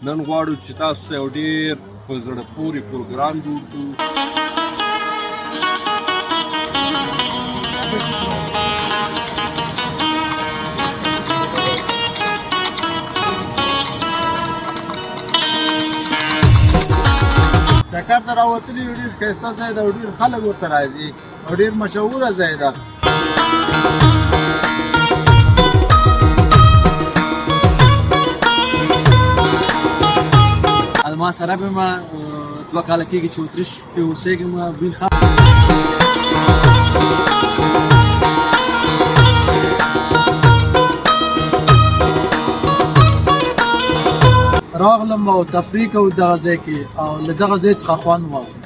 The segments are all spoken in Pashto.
نن غواړو چې تاسو ته یو ډېر په زړه پورې پروګرام جوړ کړو. چکر ته راوتلي یو ډېر ښایسته ځای ده او ډېر خلک ورته راځي او ډېر مشهوره ځای ده. ما سره به ما 2 کاله کېږي چې اتریش کې اوسېږم. بېل راغلم او تفریح کوو دغه ځای کې او له دغه ځای څخه خوند واخلو.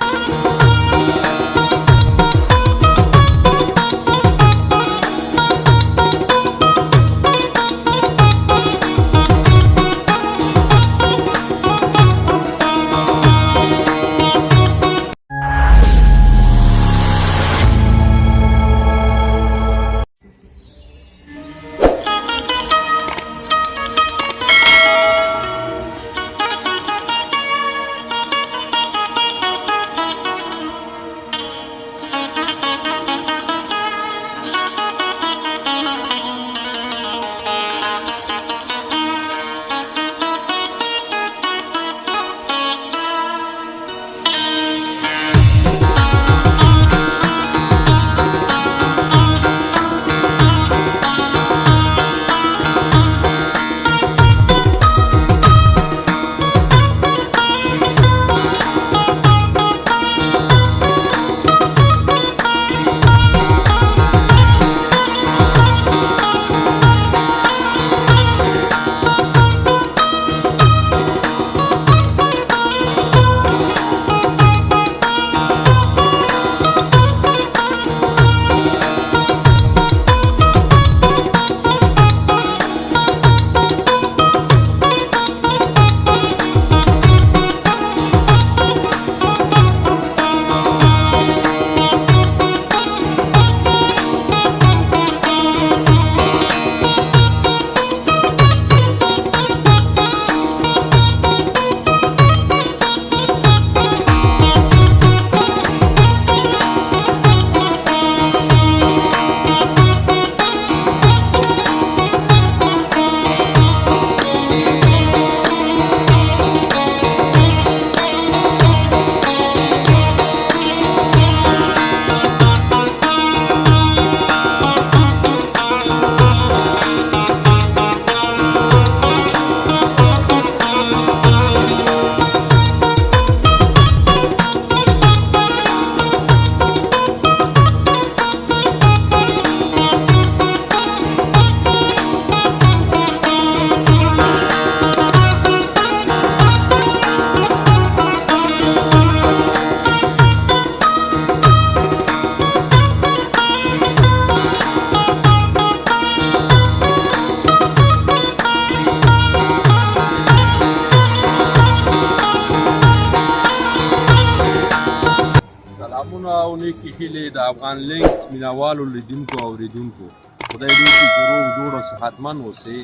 سلامونه او نیکې هیلې د افغان لینکس مینوالو لیدونکو او اوریدونکو. خدای دې وکړي چې روغ جوړ او صحتمند اوسئ.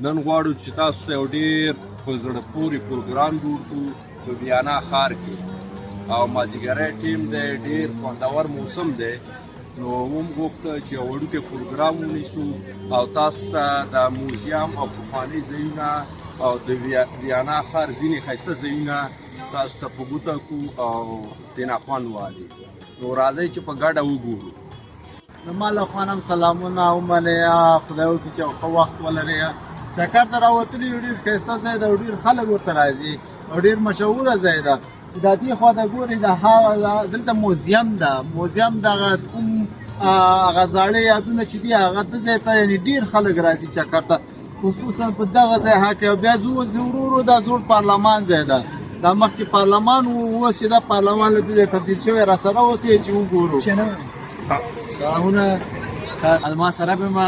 نن غواړو چې تاسو ته یو ډېر په زړه پورې پروګرام جوړ کړو په بیانا ښار کې او مازدیګری ټیم دی، ډېر خوندور موسم دی. نو موږ غوښته چې یو وړوکی پروګرام ونیسو او تاسو ته د موزیم او پخواني ځایونه او د بیانا ښار ځینې ښایسته ځایونه تاسو ته په ګوته کړو او ترېنه خوند واخلئ. نو راځئ چې په ګډه وګورو. زما له خوا هم سلامونه ومنئ. خدای وکړي چې ښه وخت ولرئ. چکر ته راوتلي یو ډېر ښایسته ځای ده او ډېر خلک ورته راځي او ډېر مشهوره ځای ده. چې د دې خوا ته ګورئ دلته موزیم ده. موزیم دغه کوم هغه زاړه یادونه چې دي هغه دې ځای ته یعنې ډېر خلک راځي چکر ته، خصوصا په دغه ځای کې. او بیا زه اوس ورو ورو دا زوړ پارلمان ځای ده. دا مخکې پارلمان و، اوس چې دا پارلمان له دې ځای تبدیل شوی راسره اوس یې چې وګورو. سلامونه. ما سره به ما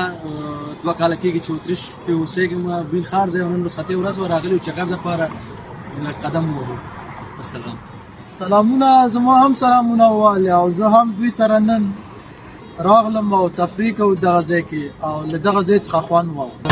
2 کاله کېږي چې اتریش کې اوسېږم. بېل ښار دی او نن رخصتۍ ورځ وه، راغلي وو چکر دپاره قدم ووهو. وسلام. سلامونه. زما هم سلامونه واله او زه هم دوی سره نن راغلم او تفریح کوو دغه ځای کې او له دغه ځای څخه خوند واخلو.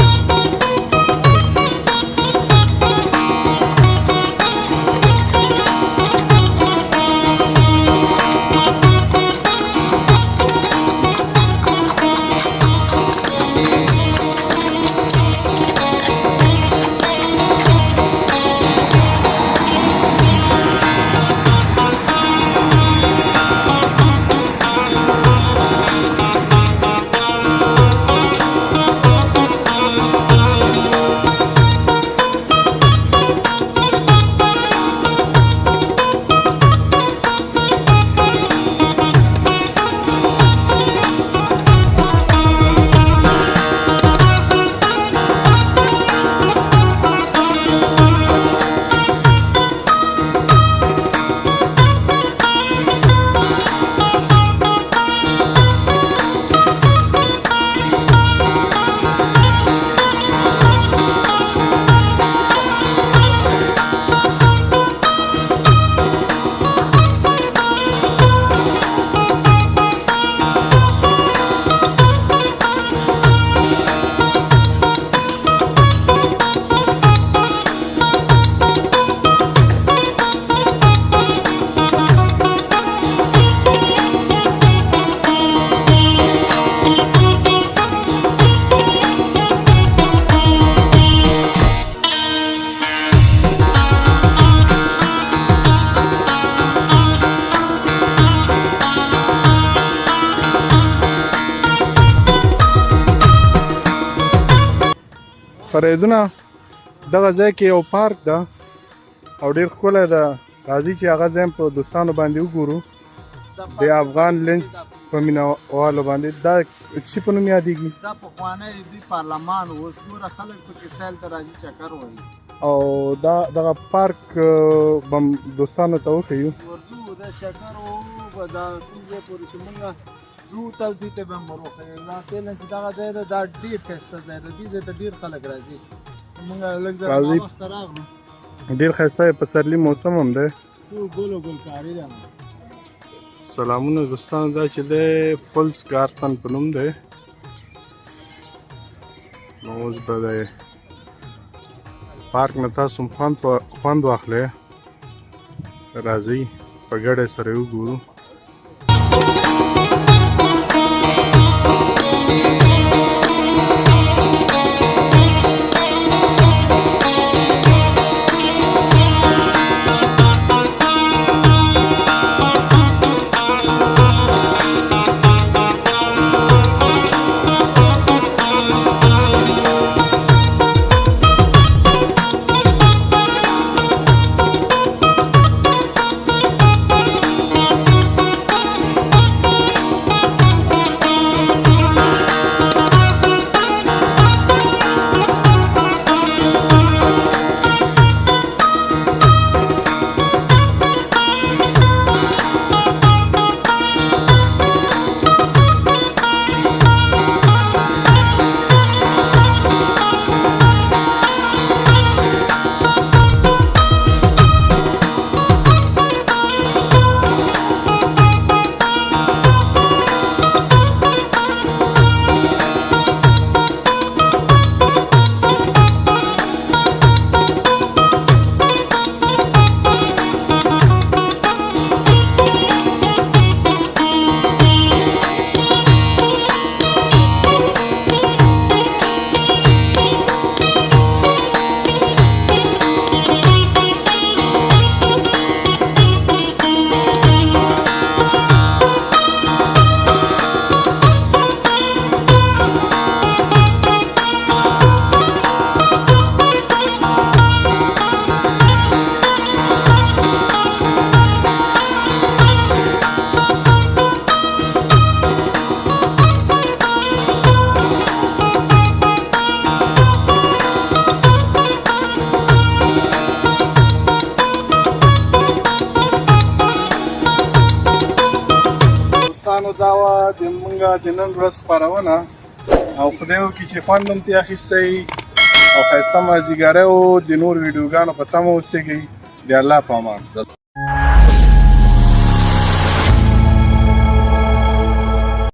فریدونه دغه ځای کې یو پارک ده او ډېر ښکلی ده راځئ چې هغه ځای په دوستانو باندې وګورو د افغان لینس په مینه والو باندې دا څه په نوم یادېږي دا پخوانی دوی پارلمان و اوس ګوره خلک پکې سیل ته راځي چکر وهي او دا دغه پارک به دوستانو ته وښیو ورځو د چکر وهو به دا کوم ځای پورې چې مونږ ځو تل دوی ته به هم ور وښیو دا فعلا چې دغه ځای ده دا ډېر ښایسته ځای ده دې ځای ته ډېر خلک راځي مونږ لږ ځره ناوخته راغلو ډېر ښایسته پسرلي موسم هم دی ټول ګل او ګلکاري ده سلامونه دوستانو دا چې دی فولس ګارتن په نوم دی نو اوس به د پارک نه تاسو هم خوند واخلئ راځئ په ګډه سره یې وګورو دا وه د مونږ د نن ورځ خپرونه او خدای وکړي چې خوند هم ترې اخیستی او ښایسته مازدیګری و د نور ویډیوګانو په تمه اوسېږئ د الله په امان